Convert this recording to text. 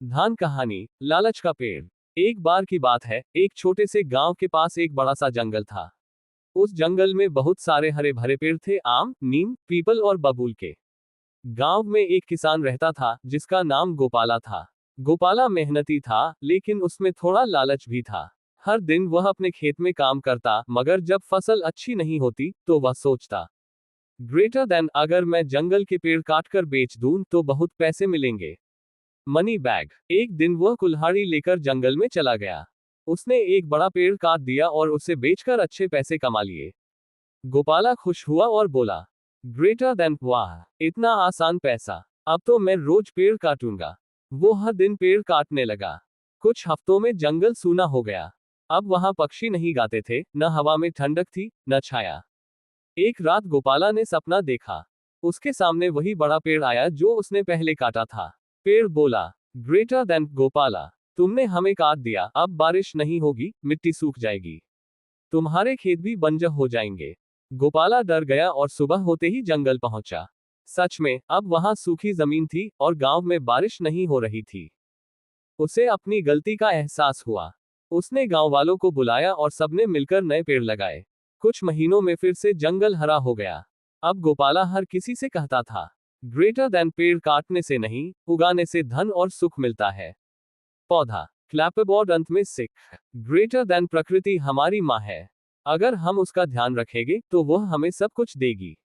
धान कहानी, लालच का पेड़। एक बार की बात है, एक छोटे से गांव के पास एक बड़ा सा जंगल था। उस जंगल में बहुत सारे हरे भरे पेड़ थे, आम, नीम, पीपल और बबूल के। गांव में एक किसान रहता था जिसका नाम गोपाला था। गोपाला मेहनती था, लेकिन उसमें थोड़ा लालच भी था। हर दिन वह अपने खेत में काम करता, मगर जब फसल अच्छी नहीं होती तो वह सोचता, ग्रेटर देन, अगर मैं जंगल के पेड़ काटकर बेच दूं तो बहुत पैसे मिलेंगे। Money bag. एक दिन वह कुल्हाड़ी लेकर जंगल में चला गया। उसने एक बड़ा पेड़ काट दिया और उसे बेचकर अच्छे पैसे कमा लिए। गोपाला खुश हुआ और बोला, ग्रेटर देन, वाह, इतना आसान पैसा, अब तो मैं रोज पेड़ काटूंगा। वो हर दिन पेड़ काटने लगा। कुछ हफ्तों में जंगल सूना हो गया। अब वहां पक्षी नहीं गाते थे, न हवा में ठंडक थी, न छाया। एक रात गोपाला ने सपना देखा। उसके सामने वही बड़ा पेड़ आया जो उसने पहले काटा था। पेड़ बोला, ग्रेटर देन गोपाला, तुमने हमें काट दिया, अब बारिश नहीं होगी, मिट्टी सूख जाएगी, तुम्हारे खेत भी बंजर हो जाएंगे। गोपाला डर गया और सुबह होते ही जंगल पहुंचा। सच में, अब वहां सूखी जमीन थी और गांव में बारिश नहीं हो रही थी। उसे अपनी गलती का एहसास हुआ। उसने गांव वालों को बुलाया और सबने मिलकर नए पेड़ लगाए। कुछ महीनों में फिर से जंगल हरा हो गया। अब गोपाला हर किसी से कहता था, ग्रेटर देन, पेड़ काटने से नहीं, उगाने से धन और सुख मिलता है। पौधा। क्लैपबोर्ड अंत में सिख, ग्रेटर देन, प्रकृति हमारी माँ है। अगर हम उसका ध्यान रखेंगे तो वह हमें सब कुछ देगी।